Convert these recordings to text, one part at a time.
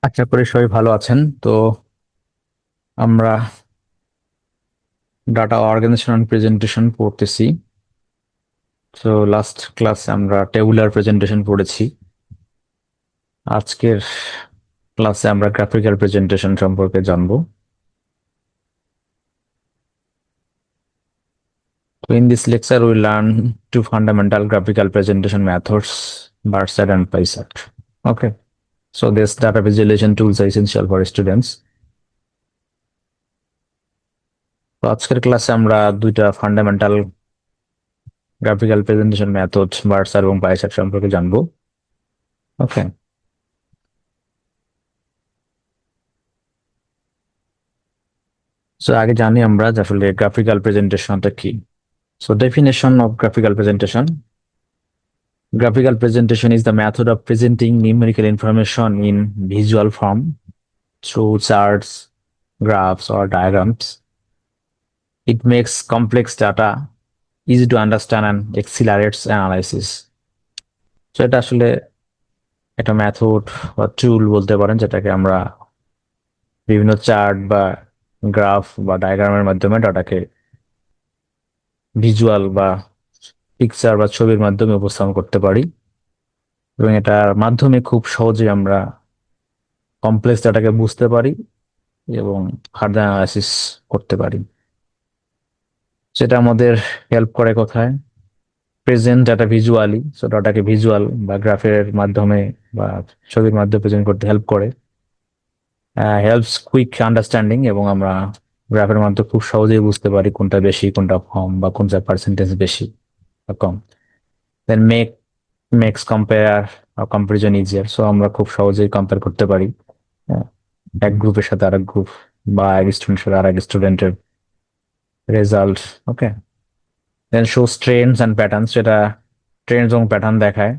আশা করি সবাই ভালো আছেন। তো আমরা ডাটা অর্গানাইজেশন এন্ড প্রেজেন্টেশন পড়তেছি। তো লাস্ট ক্লাসে আমরা টেবুলার প্রেজেন্টেশন পড়েছি। আজকের ক্লাসে আমরা গ্রাফিক্যাল প্রেজেন্টেশন সম্পর্কে জানবো। So in this lecture we learn two fundamental graphical presentation methods, Bartsat and PySat. Okay, so this data visualization tools are essential for students. তো আজকের ক্লাসে আমরা দুইটা ফান্ডামেন্টাল গ্রাফিক্যাল প্রেজেন্টেশন মেথড বার্সার এবং পাইসার্ট সম্পর্কে জানবো। ওকে, সো আগে জানি আমরা যে আসলে গ্রাফিক্যাল প্রেজেন্টেশনটা কি। So definition of graphical presentation: graphical presentation is the method of presenting numerical information in visual form through charts, graphs, or diagrams. It makes complex data easy to understand and accelerates analysis. So এটা আসলে একটা method বা টুল বলতে পারেন, যেটাকে আমরা বিভিন্ন chart বা গ্রাফ বা ডায়াগ্রামের মাধ্যমে ডাটাকে ভিজুয়াল বা পিকচার বা ছবির মাধ্যমে উপস্থাপন করতে পারি, এবং এটার মাধ্যমে খুব সহজে আমরা কমপ্লেক্স ডাটাকে বুঝতে পারি এবং ফার্দার অ্যানালাইসিস করতে পারি। সেটা আমাদের হেল্প করে কোথায়? প্রেজেন্ট ডাটা ভিজুয়ালি, সো ডাটাকে ভিজুয়াল বা গ্রাফের মাধ্যমে বা ছবির মাধ্যমে প্রেজেন্ট করতে হেল্প করে। হেল্পস কুইক আন্ডারস্ট্যান্ডিং, এবং আমরা গ্রাফের মাধ্যমে খুব সহজেই বুঝতে পারি কোনটা বেশি কোনটা কম বা কোনটা পার্সেন্টেজ বেশি বা কম। Then makes compare comparison easier, so আমরা খুব সহজেই কম্পেয়ার করতে পারি এক গ্রুপের সাথে আরেক গ্রুপ বা এক স্টুডেন্টের সাথে আরেক স্টুডেন্টের result. Okay, then shows trends and pattern, সেটা ট্রেন্ডস এবং প্যাটার্ন দেখায়।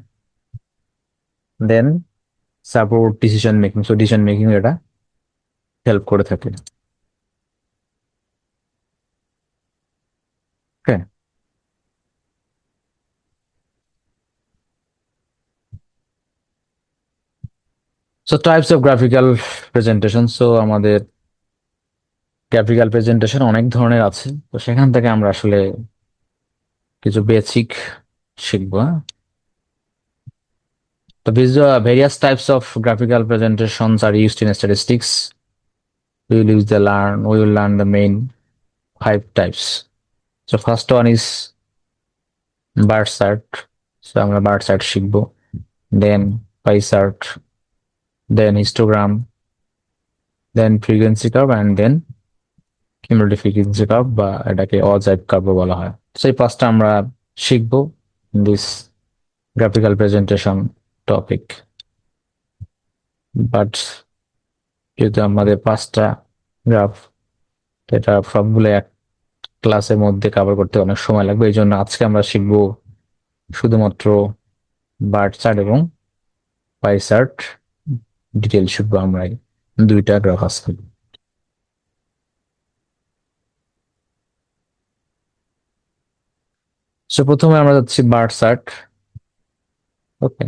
Then support decision making, so decision making এটা হেল্প করে থাকে। Okay, so types of graphical presentation. So আমাদের গ্রাফিক্যাল প্রেজেন্টেশন অনেক ধরনের আছে, তো সেখান থেকে আমরা আসলে কিছু বেসিক শিখবো। The various types of graphical presentations are used in statistics. We will learn the main five types. So first one is bar chart. So আমরা bar chart শিখবো। Then pie chart, then histogram, then frequency curve, and then cumulative frequency curve, বা এটাকে অজাইভ curve বলা হয়। সেই পাঁচটা আমরা শিখবো in this graphical presentation topic. But যেহেতু আমাদের পাঁচটা গ্রাফ, এটা সবগুলো এক ক্লাসের মধ্যে কভার করতে অনেক সময় লাগবে, এই জন্য আজকে আমরা শিখবো শুধুমাত্র বার চার্ট এবং পাই চার্ট ডিটেল শিখবো আমরা, দুইটা গ্রাফ আজকে। সো প্রথমে আমরা যাচ্ছি বার চার্ট। ওকে,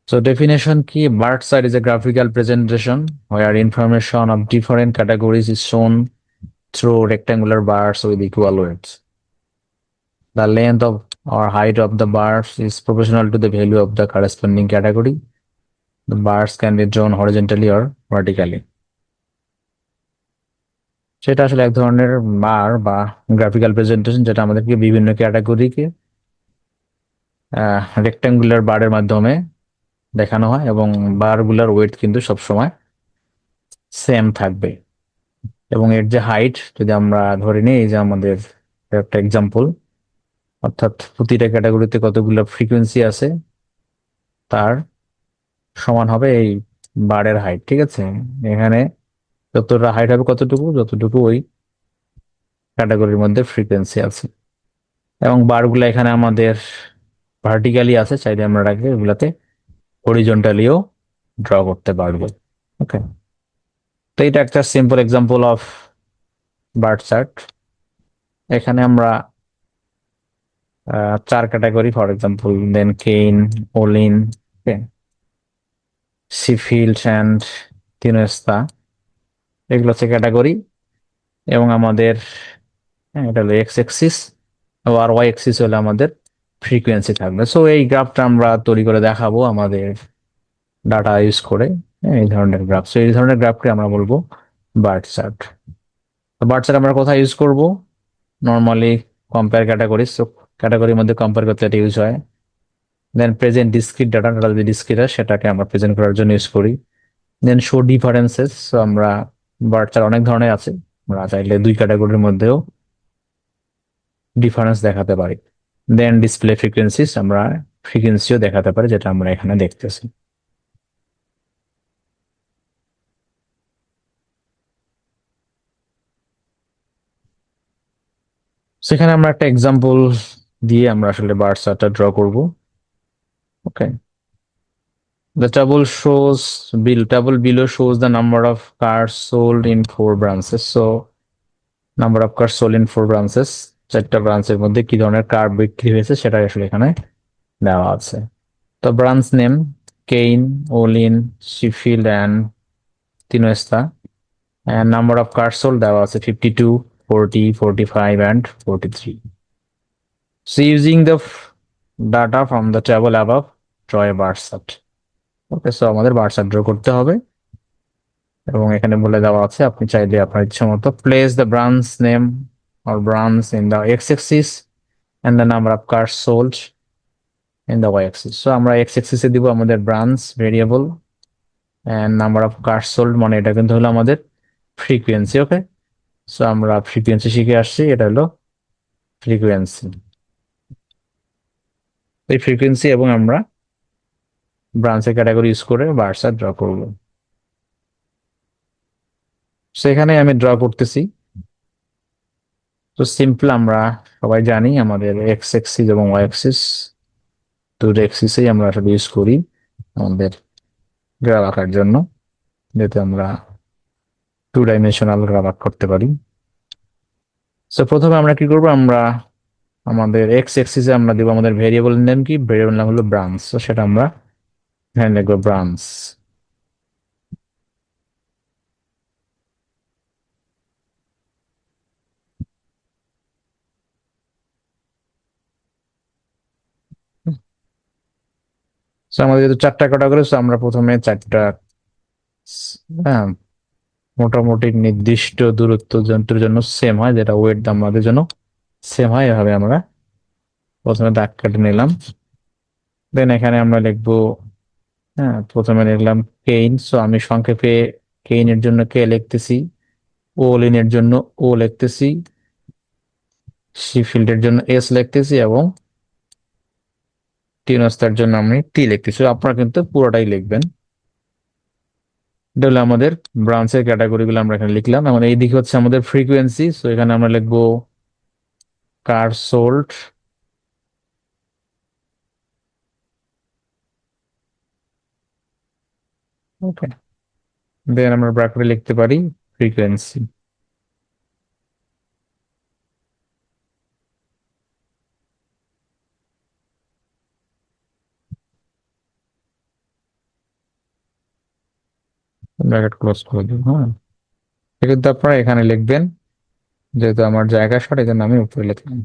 সো ডেফিনেশন কি? Bar chart is a graphical presentation where information of different categories is shown through rectangular bars with equal weights. The length of or height of the bars is proportional to the value of the corresponding category. The bars can be drawn horizontally or vertically. সেটা আসলে এক ধরনের বার বা graphical presentation, যেটা আমাদেরকে বিভিন্ন ক্যাটাগরিকে rectangular বারের মাধ্যমে দেখানো হয়, এবং বারগুলার ওয়েট কিন্তু সবসময় সেম থাকবে। এবং এর যে হাইট, যদি আমরা ধরে নিই এই যে আমাদের একটা এক্সাম্পল, অর্থাৎ প্রতিটা ক্যাটাগরিতে কতগুলো ফ্রিকোয়েন্সি আছে তার সমান হবে এই বারের হাইট। ঠিক আছে, এখানে যতটা হাইট হবে কতটুকু, যতটুকু ওই ক্যাটাগরির মধ্যে ফ্রিকোয়েন্সি আছে। এবং বারগুলো এখানে আমাদের ভার্টিক্যালি আছে, চাইলে আমরা রাখলে এগুলাতে হরিজন্টালিও ড্র করতে পারবো। ওকে, তো এটা একটা simple example of bar chart. এখানে আমরা চার category, for example then Kane, Olin, Sheffield and Tinsta, এগুলো হচ্ছে ক্যাটাগরি। এবং আমাদের এটা হলো এক্স এক্সিস, আর ওয়াই এক্সিস হলো আমাদের ফ্রিকোয়েন্সি থাকবে। সো এই গ্রাফটা আমরা তৈরি করে দেখাবো আমাদের ডাটা ইউজ করে। এই ধরনের গ্রাফ, সো এই ধরনের গ্রাফকে আমরা বলবো বার্ড চার্ট। তো বার্ড চার্ট আমরা কোথায় ইউজ করব? নর্মালি কম্পেয়ার ক্যাটাগরি, সো ক্যাটাগরির মধ্যে কম্পেয়ার করতে এটা ইউজ হয়। দেন প্রেজেন্ট ডিসক্রিট ডাটা, ডাটা যদি ডিসক্রিট হয় সেটাকে আমরা প্রেজেন্ট করার জন্য ইউজ করি। দেন শো ডিফারেন্সেস, সো আমরা বার্ড চার্ট অনেক ধরনের আছে, আমরা চাইলে দুই ক্যাটাগরির মধ্যেও ডিফারেন্স দেখাতে পারি। দেন ডিসপ্লে ফ্রিকোয়েন্সিস, আমরা ফ্রিকোয়েন্সিও দেখাতে পারি, যেটা আমরা এখানে দেখতেছি। সেখানে আমরা একটা এক্সাম্পল দিয়ে আমরা আসলে বার চার্টটা ড্র করব। ওকে, the table below shows the number of cars sold in 4 branches. So number of car sold in 4 branches, 4টা ব্রাঞ্চের মধ্যে কি ধরনের কার বিক্রি হয়েছে সেটা আসলে এখানে দেওয়া আছে। তো branch name Kane, Olin, Sheffield and Tinosta, and number of car sold দেওয়া আছে 52, 40, 45 and 43। So using the data from the table above, draw a bar chart. Okay, so আমাদের বার চার্ট ড্র করতে হবে এবং এখানে বলে দেওয়া আছে আপনি চাইলে আপনার ইচ্ছা মতো place the branch name or branch in the x-axis and the number of cars sold in the y-axis. So আমরা x-axis এ দিব আমাদের branch variable and number of cars sold, মানে এটা কিন্তু হলো আমাদের ফ্রিকোয়েন্সি। ওকে, সো আমরা ফ্রিকোয়েন্সি শিখে আসছি, এটা হলো ফ্রিকোয়েন্সি। এই ফ্রিকোয়েন্সি এবং আমরা ব্রাঞ্চের ক্যাটাগরি ইউজ করে বার চার্ট ড্র করব। সেখানে আমি ড্র করতেছি। তো সিম্পল, আমরা সবাই জানি আমাদের এক্স এক্সিস এবং ওয়াই এক্সিস, দুটো এক্সিসেই আমরা আসলে ইউজ করি আমাদের গ্রাফ আঁকার জন্য, যাতে আমরা 2 ডাইমেনশনাল গ্রাফ আঁক করতে পারি। সো প্রথমে আমরা কি করব, আমরা আমাদের এক্স এক্সিসে আমরা দিব আমাদের ভেরিয়েবল নেম, কি ভেরিয়েবল নাম হলো ব্রাঞ্চ, তো সেটা আমরা এখানে লিখবো ব্রাঞ্চ। সো আমাদের যেহেতু 4টা ক্যাটাগরি, সো আমরা প্রথমে 4টা হ্যাঁ মোটামুটি নির্দিষ্ট দূরত্ব যন্ত্রের জন্য সেম হয়, যেটা ওয়েট আমাদের জন্য সেম হয়, এভাবে আমরা প্রথমে দাগ কেটে নিলাম। দেন এখানে আমরা লিখবো, প্রথমে লিখলাম কেইন, সো আমি সংক্ষেপে কেইনের জন্য কে লিখতেছি, ওলিনের জন্য ও লিখতেছি, শিফিল্ডের জন্য এস লিখতেছি এবং টিনোস্তার জন্য আমি টি লিখতেছি। আপনারা কিন্তু পুরোটাই লিখবেন। এটা হলো আমাদের ব্রাঞ্চের ক্যাটাগরি গুলো আমরা এখানে লিখলাম। এবং এইদিকে হচ্ছে আমাদের ফ্রিকোয়েন্সি, সো এখানে আমরা লিখবো কার সোল্ড, ওকে, দেন আমরা ব্র্যাকেটে লিখতে পারি ফ্রিকোয়েন্সি। ব্র্যাকেট ক্লোজ করে দিব। হ্যাঁ, কিন্তু আপনারা এখানে লিখবেন, যেহেতু আমার জায়গা শর্ট এই জন্য আমি উপরে লিখলাম।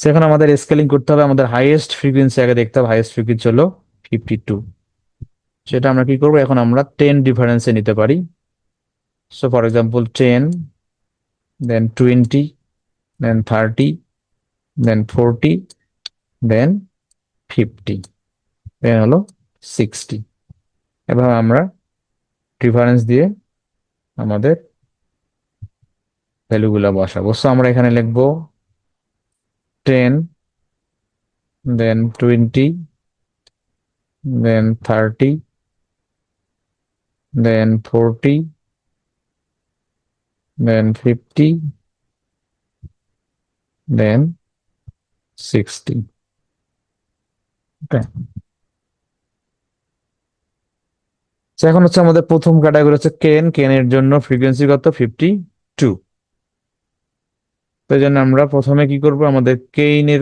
সেখানে আমাদের স্কেলিং করতে হবে, আমাদের হাইয়েস্ট ফ্রিকোয়েন্সি আগে দেখতে হবে। হাইয়েস্ট ফ্রিকোয়েন্সি হলো 52, সেটা আমরা কি করবো, এখন আমরা 10 ডিফারেন্সে নিতে পারি। সো ফর এক্সাম্পল 10, দেন 20, দেন 30, দেন 40, দেন 50, দেন হলো 60। এভাবে আমরা ডিফারেন্স দিয়ে আমাদের ভ্যালুগুলো বসাবো। সো আমরা এখানে লিখবো 10, দেন 20, দেন 30, দেন 40, দেন 50, দেন 60। ওকে, এখন হচ্ছে আমাদের প্রথম ক্যাটাগরি হচ্ছে কেন। কেনের জন্য ফ্রিকোয়েন্সি কত? 52। তো এই জন্য আমরা প্রথমে কি করব, আমাদের কেইনের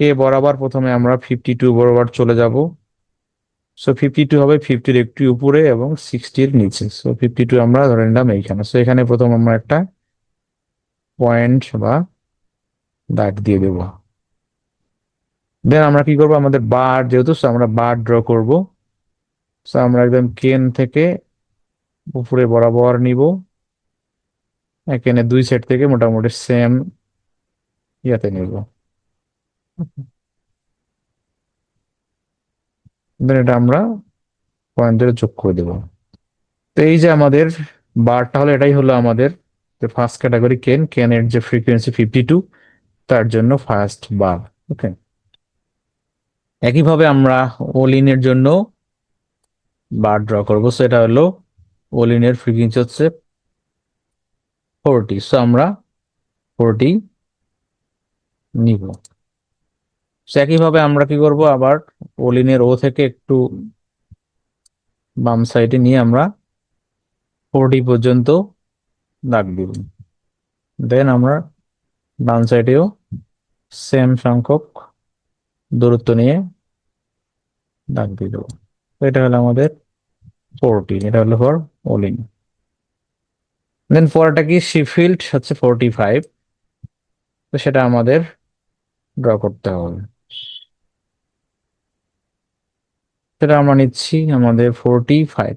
কে বরাবর প্রথমে আমরা 52 বরাবর চলে যাব। সো 52 হবে 50-র একটু উপরে এবং 60-র নিচে। সো 52 আমরা ধরে নিলাম এইখানে। সো এখানে প্রথম আমরা একটা পয়েন্ট বা দাগ দিয়ে দেবো। দেন আমরা কি করবো, আমাদের বার যেহেতু, so আমরা বার ড্র করব। সো আমরা একদম কেন থেকে উপরে বরাবর নিব, এখানে দুই সাইড থেকে মোটামুটি সেম ইয়াতে নিব। দেন এটা আমরা পয়েন্ট ধরে যোগ করে দেবো। তো এই যে আমাদের বারটা হলো, এটাই হলো আমাদের যে ফার্স্ট ক্যাটাগরি কেন, কেনের যে ফ্রিকোয়েন্সি 52, তার জন্য ফার্স্ট বার। ওকে, একইভাবে আমরা ওলিনের জন্য বার ড্র করবো। সো এটা হলো ওলিনের ফ্রিকোয়েন্সি হচ্ছে 40। সো আমরা 40 নিব। সো একইভাবে আমরা কি করব, আবার ওলিনের ও থেকে একটু বাম সাইডে নিয়ে আমরা 40 পর্যন্ত দাগ দিব। দেন আমরা ডান সাইডেও সেম সংখ্যক দূরত্ব নিয়ে দাগ দিয়ে দেবো। তো এটা হলো আমাদের 40, এটা হলো ফর ওলিন। দেন পরেরটা কি, শিফিল্ড হচ্ছে 45। তো সেটা আমাদের ড্র করতে হবে। সেটা আমরা নিচ্ছি আমাদের 45।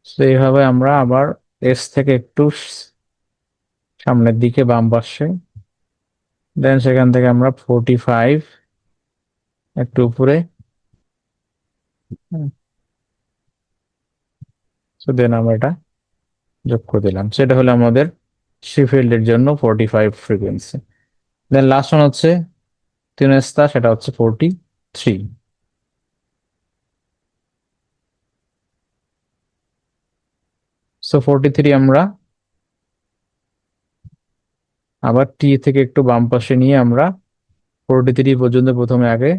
তো এইভাবে আমরা আবার এস থেকে একটু সামনের দিকে বাম পাশে, দেন সেখান থেকে আমরা 45 একটু উপরে, দেন আমরা এটা যোগ করে দিলাম। সেটা হলো আমাদের শিফিল্ডের জন্য 45 ফ্রিকোয়েন্সি। দেন লাস্ট ওয়ান হচ্ছে তিনেস্তা, সেটা হচ্ছে 43। সো 43 আমরা আবার টি থেকে একটু বাম পাশে নিয়ে আমরা 43 পর্যন্ত প্রথমে আগে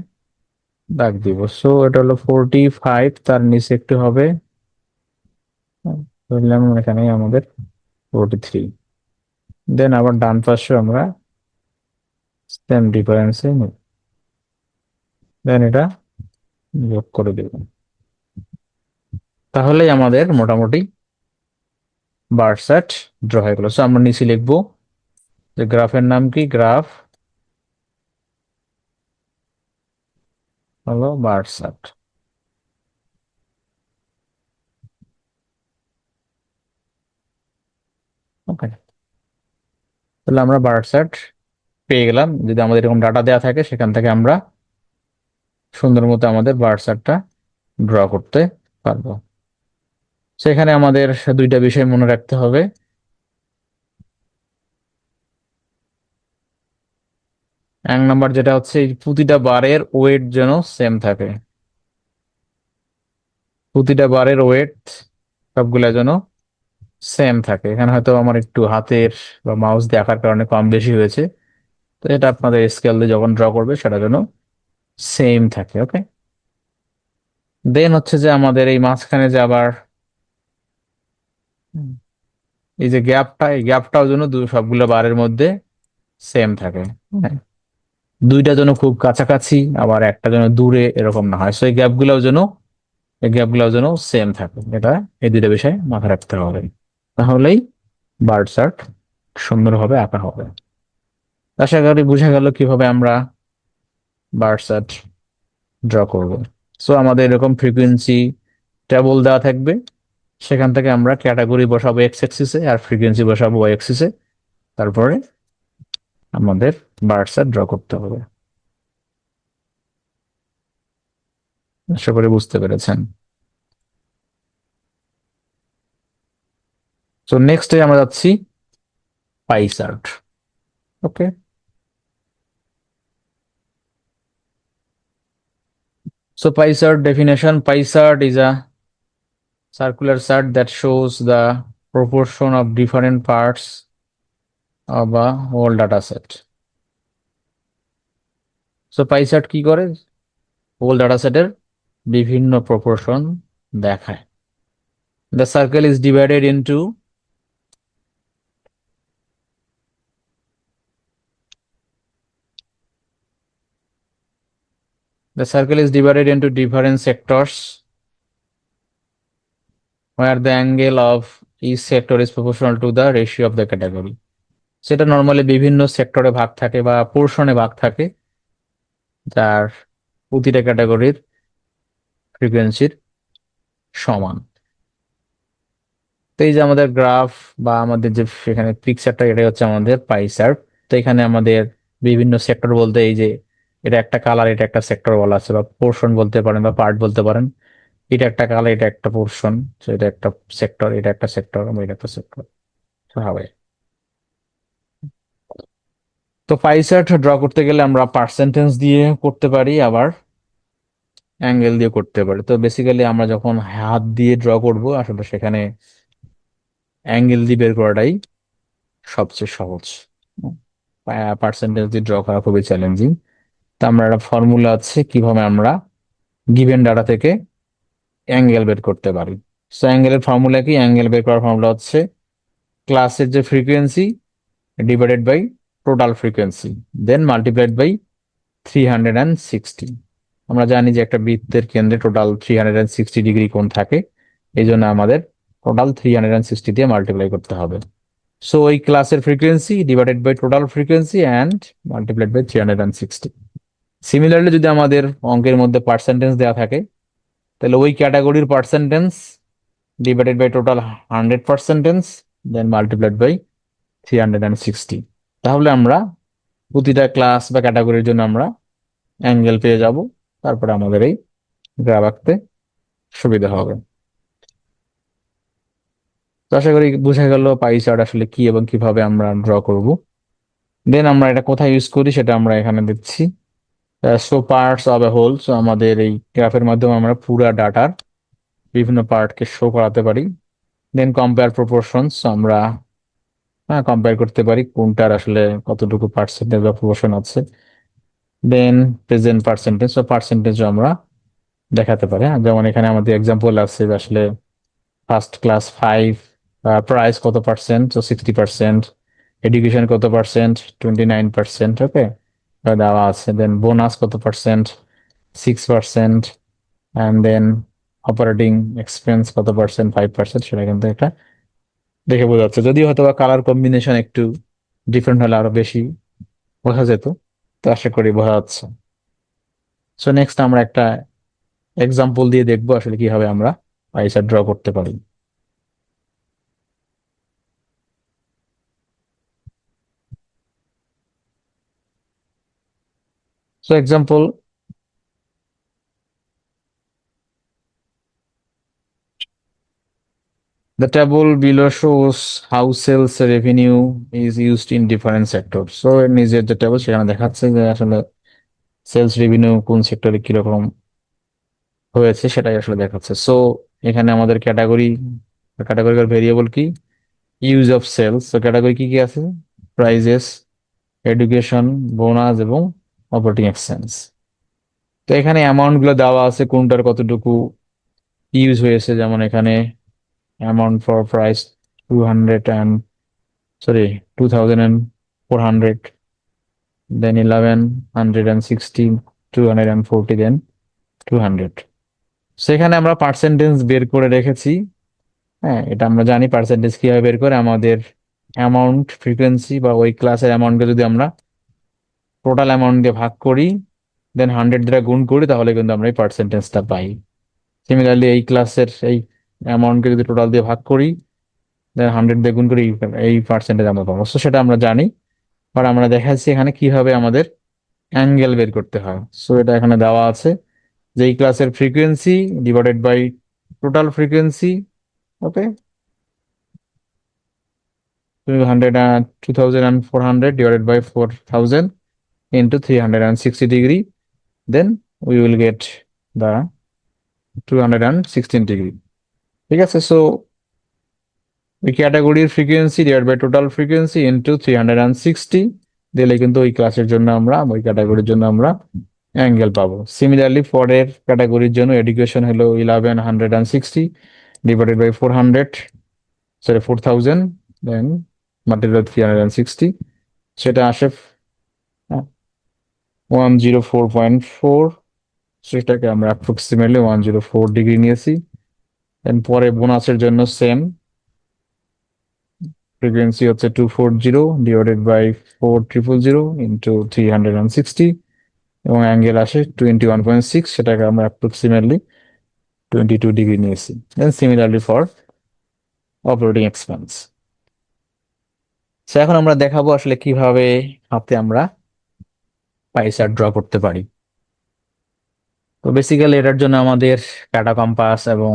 দাগ দিব। সো এটা হলো 45, তার নিচে একটু হবে, ধরলাম এখানে আমাদের 43। দেন আবার ডান পাশে আমরা সেম ডিফারেন্সে নিব, দেন এটা যোগ করে দেব। তাহলেই আমাদের মোটামুটি বার সেট ড্র হয়ে গেল। সো আমরা নিচে লিখবো যে গ্রাফের নাম কি, গ্রাফ হলো বার সেট। ওকে, তাহলে আমরা বার সেট পেয়ে গেলাম। যদি আমাদের এরকম ডাটা দেওয়া থাকে, সেখান থেকে আমরা সুন্দর মতো আমাদের বার চার্টটা ড্র করতে পারবো। সেখানে আমাদের দুইটা বিষয় মনে রাখতে হবে। এক নাম্বার যেটা হচ্ছে, এই প্রতিটা বারের ওয়েট যেন সেম থাকে, প্রতিটা বারের ওয়েট সবগুলা যেন সেম থাকে। এখানে হয়তো আমার একটু হাতের বা মাউস দিয়ে আঁকার কারণে কম বেশি হয়েছে, তো এটা আপনাদের স্কেল দিয়ে যখন ড্র করবে সেটা যেন সেম থাকে। ওকে, দেন হচ্ছে যে আমাদের এই মাঝখানে যে আবার এই যে গ্যাপটা, এই গ্যাপটাও যেন সবগুলো বারের মধ্যে সেম থাকে। হ্যাঁ, দুইটা যেন খুব কাছাকাছি, আবার একটা যেন দূরে, এরকম না হয়। সো এই গ্যাপগুলোও যেন সেম থাকে। এটা, এই দুইটা বিষয় মাথায় রাখতে হবে, তাহলেই বার্ড চার্ট সুন্দরভাবে আঁকা হবে। আশা করি বুঝা গেল কিভাবে আমরা বার্ড চার্ট ড্র করব। সো আমাদের এরকম ফ্রিকোয়েন্সি টেবল দেওয়া থাকবে, সেখান থেকে আমরা ক্যাটাগরি বসাবো এক্স অ্যাক্সিসে আর ফ্রিকোয়েন্সি বসাবো ওয়াই অ্যাক্সিসে। তারপরে আমাদের বার্ড চার্ট ড্র করতে হবে। আশা করি বুঝতে পেরেছেন। তো নেক্সট আমরা যাচ্ছি pie chart. Okay, so pie chart definition. Pie chart is a circular chart that shows the proportion of different parts of a whole data set. So pie chart কি করে, whole data set এর বিভিন্ন proportion দেখায়। The circle is divided into The circle is divided into different sectors where the angle of each sector is proportional to the ratio of the category. সেটা normally বিভিন্ন সেক্টরে ভাগ থাকে বা পোর্শনে ভাগ থাকে, যার প্রতিটা ক্যাটাগরির ফ্রিকোয়েন্সির সমান। তো এই যে আমাদের গ্রাফ বা আমাদের যে সেখানে পিকচারটা, এটাই হচ্ছে আমাদের পাই চার্ট। তো এখানে আমাদের বিভিন্ন সেক্টর বলতে এই যে এটা একটা কালার, এটা একটা সেক্টর বলা আছে, বা পোর্শন বলতে পারেন বা পার্ট বলতে পারেন। এটা একটা কালার, এটা একটা পোর্শন, এটা একটা সেক্টর, এটা একটা সেক্টর, এটা একটা সেক্টর হবে। তো পাই চার্ট ড্র করতে গেলে আমরা পার্সেন্টেজ দিয়ে করতে পারি, আবার অ্যাঙ্গেল দিয়ে করতে পারি। তো বেসিক্যালি আমরা যখন হাত দিয়ে ড্র করব, আসলে সেখানে অ্যাঙ্গেল দিয়ে বের করাটাই সবচেয়ে সহজ। পার্সেন্টেজ দিয়ে ড্র করা খুবই চ্যালেঞ্জিং। তো আমরা একটা ফর্মুলা আছে কিভাবে আমরা গিভেন ডাটা থেকে অ্যাঙ্গেল বের করতে পারি। সো অ্যাঙ্গেলের ফর্মুলা কি? অ্যাঙ্গেল বের করার ফর্মুলা হচ্ছে ক্লাসের যে frequency divided by total frequency, then multiplied by 360। আমরা জানি যে একটা বৃত্তের কেন্দ্রে টোটাল 360 ডিগ্রি কোণ থাকে, এই জন্য আমাদের টোটাল 360 দিয়ে মাল্টিপ্লাই করতে হবে। সো ওই ক্লাসের frequency divided by total frequency and multiplied by 360। Similarly যদি আমাদের অঙ্কের মধ্যে পার্সেন্টেজ দেওয়া থাকে, তাহলে ওই ক্যাটাগরির percentage divided by total 100%, then multiplied by 360। তাহলে আমরা প্রতিটা ক্লাস বা ক্যাটাগরির জন্য আমরা অ্যাঙ্গেল পেয়ে যাব। তারপরে আমাদের এই গ্রাফ আঁকতে সুবিধা হবে। তো আশা করি বোঝা গেল পাই চার্ট আসলে কি এবং কিভাবে আমরা ড্র করব। দেন আমরা এটা কোথায় ইউজ করি সেটা আমরা এখানে দিচ্ছি। So parts of a whole, so আমাদের এই গ্রাফের মাধ্যমে আমরা পুরা ডাটার বিভিন্ন পার্টকে শো করাতে পারি। দেন কম্পেয়ার প্রপোর্শনস, আমরা কম্পেয়ার করতে পারি কোনটার আসলে কতটুকু পার্সেন্টেজ বা প্রপোর্শন আছে। দেন প্রেজেন্ট পার্সেন্টেজ বা পার্সেন্টেজও আমরা দেখাতে পারি। যেমন এখানে আমাদের এক্সাম্পল আছে যে আসলে ফার্স্ট ক্লাস 5 প্রাইস কত পার্সেন্ট, তো 60%। এডুকেশন কত পার্সেন্ট, 29%। ওকে, দেওয়া আছে। দেন বোনাস কত percent, 6%। And then operating expense কত পার্সেন্ট, 5%। সেটা কিন্তু একটা দেখে বোঝা যাচ্ছে, যদিও হয়তো বা কালার কম্বিনেশন একটু ডিফারেন্ট হলে আরো বেশি বোঝা যেত। তো আশা করি বোঝা যাচ্ছে। সো নেক্সট আমরা একটা এক্সাম্পল দিয়ে দেখবো আসলে কিভাবে আমরা পয়সা ড্র করতে পারি। So example, the table below shows how sales revenue is used in different sectors. So এর নিচের যে টেবিল সেখানে দেখাচ্ছে যে আসলে সেলস রেভিনিউ কোন সেক্টরে কিরকম হয়েছে সেটাই আসলে দেখাচ্ছে। সো এখানে আমাদের ক্যাটাগরিক্যাল ভেরিয়েবল কি? Use of sales. তো ক্যাটাগরি কি কি আছে? প্রাইজেস, এডুকেশন, বোনাস এবং অপারেটিং এক্সপেন্স। তো এখানে অ্যামাউন্ট গুলো দেওয়া আছে কোনটার কতটুকু ইউজ হয়েছে। যেমন এখানে amount for price 200 and sorry 2400, then 1160, 240, then 200। সেখানে আমরা পার্সেন্টেজ বের করে রেখেছি। হ্যাঁ, এটা আমরা জানি পার্সেন্টেজ কিভাবে বের করে। আমাদের অ্যামাউন্ট ফ্রিকোয়েন্সি বা ওই ক্লাসের অ্যামাউন্টকে যদি আমরা টোটাল অ্যামাউন্ট দিয়ে ভাগ করি, দেন 100 দ্বারা গুণ করি, তাহলে কিন্তু আমরা এই পার্সেন্টেজটা পাই। সিমিলারলি এই ক্লাসের এই অ্যামাউন্টকে যদি টোটাল দিয়ে ভাগ করি, দেন 100 দিয়ে গুণ করি, এই পার্সেন্টেজ আমরা পাবো। তো সেটা আমরা জানি, আর আমরা দেখাচ্ছি এখানে কিভাবে আমাদের অ্যাঙ্গেল বের করতে হয়। সো এটা এখানে দেওয়া আছে যে এই ক্লাসের frequency divided by total frequency. Okay, 2400 divided by 4000 into 360 degree, then we will get the 216 degree। ঠিক আছে, সো ওই ক্যাটাগরির frequency divide by total frequency into 360 দিলে কিন্তু ওই ক্লাসের জন্য আমরা, ওই ক্যাটাগরির জন্য আমরা অ্যাঙ্গেল পাবো। সিমিলারলি পরের ক্যাটাগরির জন্য এডুকেশন হলো 1160 divided by 400, sorry 4000, then multiply 360, সেটা আসে 104.4। সেটাকে আমরা অ্যাপ্রক্সিমেটলি 104 ডিগ্রি নিয়েছি। দেন পরে বোনাসের জন্য সেম, ফ্রিকোয়েন্সি হচ্ছে 240 ডিভাইডেড বাই 4000 ইন্টু 360, এবং অ্যাঙ্গেল আসে 21.6, সেটাকে আমরা অ্যাপ্রক্সিমেটলি 22 ডিগ্রি নিয়েছি। দেন সিমিলারলি ফর অপারেটিং এক্সপেন্স। এখন আমরা দেখাবো আসলে কিভাবে হাতে আমরা পাই চার্ট ড্র করতে পারি। তো বেসিক্যালি এটার জন্য আমাদের কাটা কম্পাস এবং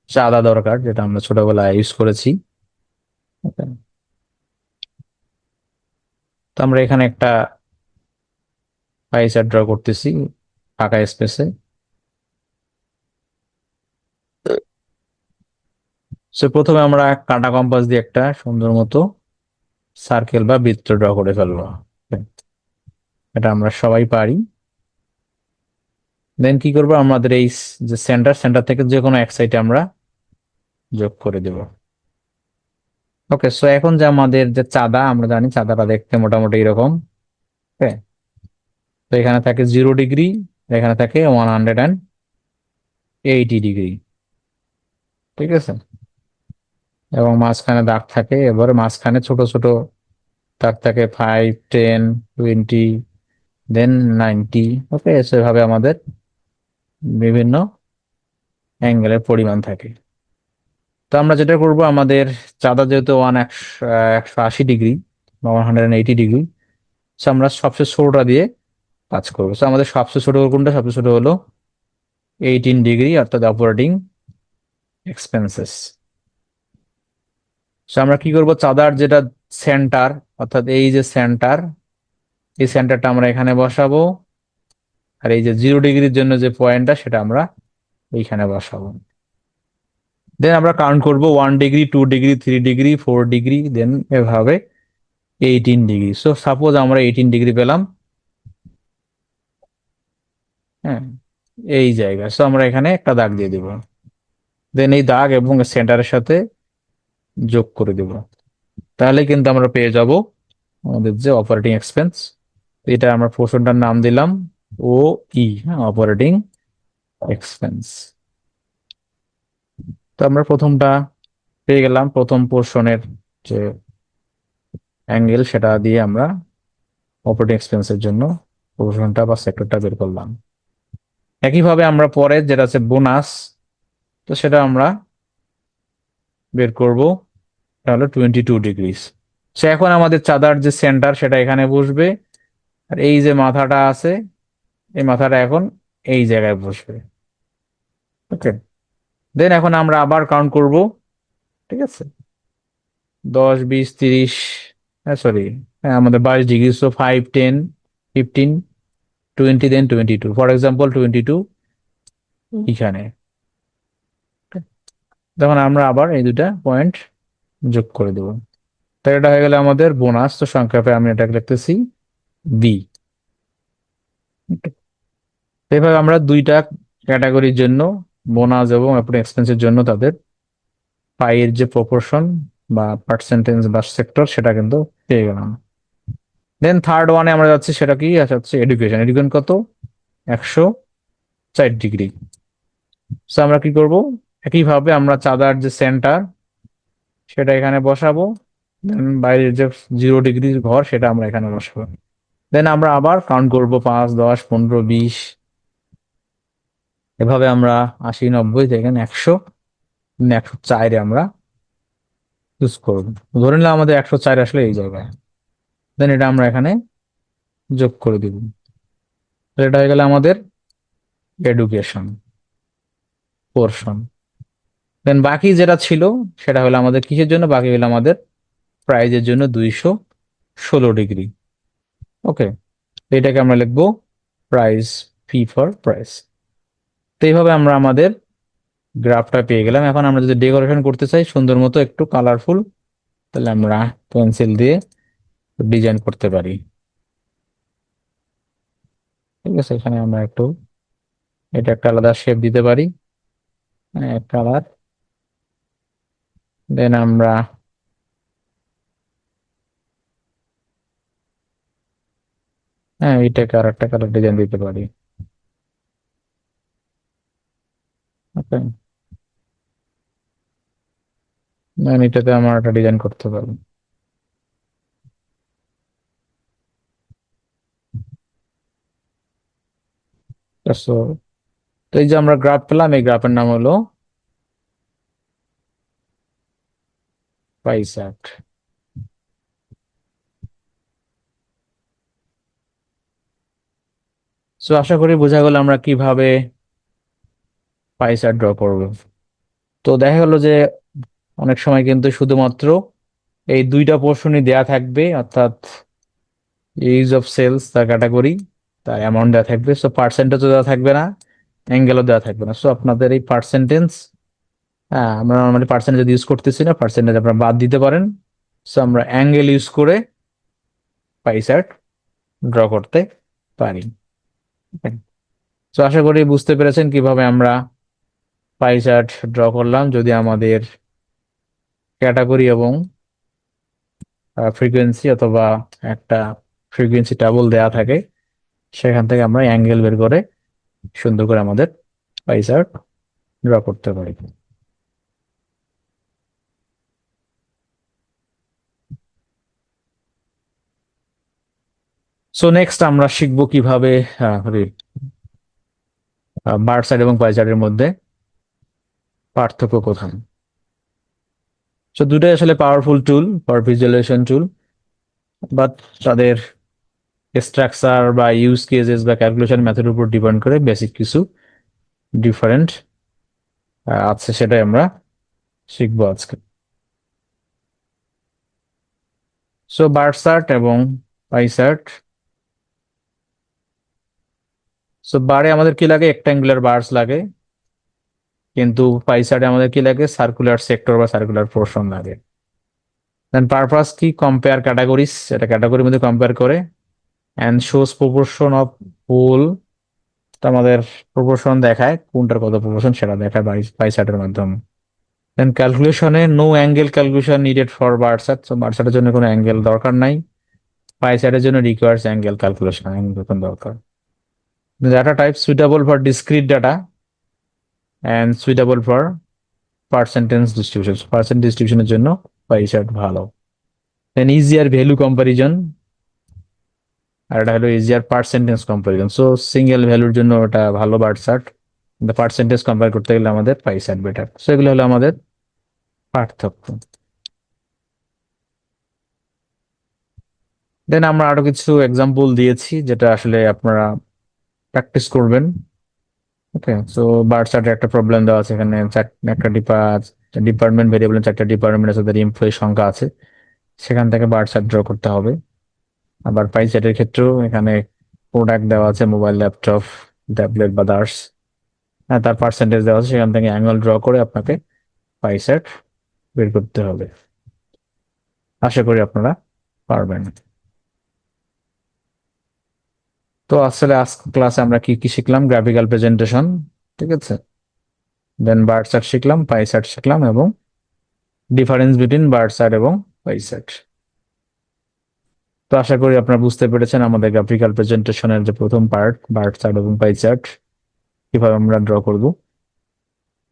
চাঁদা দরকার, যেটা আমরা ছোটবেলায় ইউজ করেছি। Okay. তো আমরা এখানে একটা পাই চার্ট ড্র করতেছি ফাঁকা স্পেসে। প্রথমে আমরা কাটা কম্পাস দিয়ে একটা সুন্দর মতো সার্কেল বা বৃত্ত ড্র করে ফেলবো। Okay. এটা আমরা সবাই পারি। দেন কি করবো, আমাদের এই যে সেন্টার, সেন্টার থেকে যে কোনো এক সাইডে আমরা যোগ করে দেব। ওকে, সো এখন যে আমাদের যে চাঁদা, আমরা জানি চাঁদাটা দেখতে মোটামুটি এরকম। Okay. তো এখানে থাকে 0 ডিগ্রি, এখানে থাকে 180 ডিগ্রি। ঠিক আছে, এবং মাঝখানে দাগ থাকে, এবারে মাঝখানে ছোট ছোট দাগ থাকে 5, 10, 20, দেন 90। ওকে, সেভাবে আমাদের বিভিন্ন অ্যাঙ্গেলের পরিমাণ থাকে। তো আমরা যেটা করব, আমাদের চাঁদা যেহেতু 180 ডিগ্রি বা 180 ডিগ্রি, আমরা সবচেয়ে ছোটটা দিয়ে কাজ করবো। তো আমাদের সবচেয়ে ছোট কোনটা, সবচেয়ে ছোট হলো 18 ডিগ্রি, অর্থাৎ অপারেটিং এক্সপেন্সেস। আমরা কি করব, চাঁদার যেটা সেন্টার, অর্থাৎ এই যে সেন্টার, এই সেন্টারটা আমরা এখানে বসাবো, আর এই যে 0 ডিগ্রির জন্য যে পয়েন্টটা, সেটা আমরা এইখানে বসাবো। দেন আমরা কাউন্ট করব 1 ডিগ্রি, 2 ডিগ্রি, 3 ডিগ্রি, 4 ডিগ্রি, দেন এভাবে 18 ডিগ্রি। সাপোজ আমরা 18 ডিগ্রি পেলাম। হ্যাঁ, এই জায়গা, আমরা এখানে একটা দাগ দিয়ে দিব। দেন এই দাগ এবং সেন্টারের সাথে যোগ করে দেব। তাহলে কিন্তু আমরা পেয়ে যাব আমাদের যে অপারেটিং এক্সপেন্স। এটা আমরা পোর্শনটার নাম দিলাম ও ই, অপারেটিং এক্সপেন্স। তো আমরা প্রথমটা পেয়ে গেলাম, প্রথম পোর্শনের যে অ্যাঙ্গেল, সেটা দিয়ে আমরা অপারেটিং এক্সপেন্সের জন্য পোর্শনটা বা সেক্টরটা বের করলাম। একইভাবে আমরা পরে যেটা আছে বোনাস, তো সেটা আমরা বের করব, তাহলে 22 ডিগ্রি। এখন আমাদের চাঁদার যে সেন্টার, সেটা এখানে বসবে, আর এই যে মাথাটা আছে, এই মাথাটা এখন এই জায়গায় বসবে। ওকে, দেন এখন আমরা আবার কাউন্ট করব। ঠিক আছে, 10, 20, 30, সরি, হ্যাঁ আমাদের 22 ডিগ্রি, 5, 10, 15, 20, দেন 22, ফর এক্সাম্পল 22 এখানে। তখন আমরা আবার এই দুটা পয়েন্ট যোগ করে দেব। তো এটা হয়ে গেলে আমাদের বোনাস। তো সংক্ষেপে আমি এটাকে লিখতেছি বি। এভাবে আমরা দুইটা ক্যাটাগরির জন্য, বোনাস এবং অপারেটিং এক্সপেন্সের জন্য, তাদের পাইয়ের যে প্রপোর্শন বা পার্সেন্টেজ বা সেক্টর, সেটা কিন্তু পেয়ে গেলাম। দেন থার্ড ওয়ানে আমরা যাচ্ছি, সেটা কি হচ্ছে এডুকেশন। এডুকেশন কত, 104 ডিগ্রি। আমরা কি করব, একইভাবে আমরা চাঁদার যে সেন্টার, সেটা এখানে বসাবো। দেন বাইরের যে 0 ডিগ্রির ঘর, সেটা আমরা এখানে বসাবো। দেন আমরা আবার কাউন্ট করব 5, 10, 15, 20, এভাবে আমরা 80, 90, দেখেন 100, 104-এ আমরা চুজ করব। ধরে নিলাম আমাদের 104 আসলে এই জায়গায়। দেন এটা আমরা এখানে যোগ করে দিব। এটা হয়ে গেলে আমাদের এডুকেশন পোর্শন। দেন বাকি যেটা ছিল, সেটা হলো আমাদের কিসের জন্য, বাকি হলো আমাদের প্রাইজের জন্য 216 ডিগ্রি। ওকে, এটাকে আমরা লিখবো প্রাইস, ফি ফর প্রাইস। তো এইভাবে আমরা আমাদের গ্রাফটা পেয়ে গেলাম। এখন আমরা যদি ডেকোরেশন করতে চাই সুন্দর মতো, একটু কালারফুল, তাহলে আমরা পেন্সিল দিয়ে ডিজাইন করতে পারি। ঠিক আছে, এখানে আমরা একটু এটা একটা আলাদা শেপ দিতে পারি, কালার। দেন আমরা এটাকে আর একটা কালার ডিজাইন দিতে পারি। না, এটাতে আমার একটা ডিজাইন করতে পারবো। So, তো এই যে আমরা গ্রাফ পেলাম, এই গ্রাফের নাম হলো পাই চার্ট। সো আশা করি বোঝা গেল আমরা কিভাবে পাই চার্ট ড্র করবো। তো দেখা গেল যে অনেক সময় কিন্তু শুধুমাত্র এই দুইটা পোর্শনই দেয়া থাকবে, অর্থাৎ ইউজ অফ সেলস তার ক্যাটাগরি, তার অ্যামাউন্ট দেওয়া থাকবে। সো পার্সেন্টেজও দেওয়া থাকবে না, অ্যাঙ্গেলও দেওয়া থাকবে না। সো আপনাদের এই পার্সেন্টেজ, হ্যাঁ আমরা নর্মালি পার্সেন্টেজ ইউজ করতেছি না, পার্সেন্টেজ আপনারা বাদ দিতে পারেন। সো আমরা অ্যাঙ্গেল ইউজ করে পাই চার্ট ড্র করতে পারি। তো আশা করি বুঝতে পেরেছেন কিভাবে আমরা পাই চার্ট ড্র করলাম, যদি আমাদের ক্যাটাগরি এবং ফ্রিকোয়েন্সি অথবা একটা ফ্রিকোয়েন্সি টেবল দেয়া থাকে, সেখান থেকে আমরা অ্যাঙ্গেল বের করে সুন্দর করে আমাদের পাই চার্ট ড্র করতে পারি। সো নেক্সট আমরা শিখবো কিভাবে বার চার্ট এবং পাই চার্টের মধ্যে পার্থক্য কোথায়। সো দুটোই আসলে powerful tool for visualization tool, but তাদের স্ট্রাকচার বা ইউজ কেসেস বা ক্যালকুলেশন মেথড উপর ডিপেন্ড করে বেসিক কিছু ডিফারেন্ট আছে, সেটাই আমরা শিখবো আজকে। সো বার চার্ট এবং পাই চার্ট। সো বারে আমাদের কি লাগে, রেক্ট্যাঙ্গুলার বার্স লাগে, কিন্তু পাই চার্টে আমাদের কি লাগে, সার্কুলার সেক্টর বা সার্কুলার পোর্শন লাগে। দেন পারপাস কি, কম্পেয়ার ক্যাটাগরিজ, এটা ক্যাটাগরির মধ্যে কম্পেয়ার করে, and shows proportion of whole, আমাদের প্রপোর্শন দেখায়, কোনটার কত প্রপোর্শন সেটা দেখায় পাই চার্টের মাধ্যমে। দেন ক্যালকুলেশনে no angle calculation needed for bar chart, so bar চার্টের জন্য কোনো অ্যাঙ্গেল দরকার নাই, পাই চার্টের জন্য রিকোয়ার্স অ্যাঙ্গেল ক্যালকুলেশন, অ্যাঙ্গেল দরকার। Data type suitable for discrete data and suitable for percentage distribution, percent ডিস্ট্রিবিউশনের জন্য পাই চার্ট ভালো। দেন ইজিয়ার ভ্যালু কম্পারিজন, আর এটা হলো easier percentage comparison. So single ভ্যালুর জন্য ওটা ভালো বার চার্ট, কিন্তু পার্সেন্টেজ কম্পেয়ার করতে গেলে আমাদের পাই চার্ট বেটার। সো এগুলো হলো আমাদের পার্থক্য। দেন আমরা আরো কিছু এক্সাম্পল দিয়েছি যেটা আসলে আপনারা প্র্যাকটিস করবেন। ওকে, সো বার চার্টের একটা প্রবলেম দেওয়া আছে এখানে, একটা ডিপার্টমেন্ট ভেরিয়েবল, চারটা ডিপার্টমেন্ট আছে, তাদের এমপ্লয়ি সংখ্যা আছে, সেখান থেকে বার চার্ট ড্র করতে হবে। আবার পাই চার্টের ক্ষেত্রেও এখানে প্রোডাক্ট দেওয়া আছে, মোবাইল, ল্যাপটপ, ট্যাবলেট বা দার্স, তার পার্সেন্টেজ দেওয়া আছে, সেখান থেকে অ্যানুয়াল ড্র করে আপনাকে পাই চার্ট বের করতে হবে। আশা করি আপনারা পারবেন। তো আসলে আজকে ক্লাসে আমরা কি কি শিখলাম, গ্রাফিক্যাল প্রেজেন্টেশন, ঠিক আছে, দেন বার চার্ট শিখলাম, পাই চার্ট শিখলাম, এবং ডিফারেন্স বিটুইন বার চার্ট এবং পাই চার্ট। তো আশা করি আপনারা বুঝতে পেরেছেন আমাদের গ্রাফিক্যাল প্রেজেন্টেশনের যে প্রথম পার্ট, বার চার্ট এবং পাই চার্ট কিভাবে আমরা ড্র করব।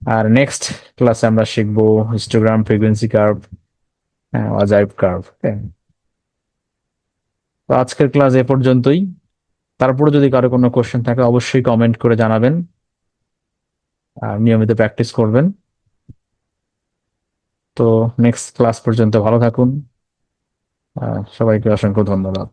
আর নেক্সট ক্লাসে আমরা শিখবো হিস্টোগ্রাম, ফ্রিকোয়েন্সি কার্ভ, অ্যাজাইভ কার্ভ। তো আজকের ক্লাস এ পর্যন্তই। তারপরে যদি কারো কোনো কোশ্চেন থাকে অবশ্যই কমেন্ট করে জানাবেন, আর নিয়মিত প্র্যাকটিস করবেন। তো নেক্সট ক্লাস পর্যন্ত ভালো থাকুন, সবাইকে অসংখ্য ধন্যবাদ।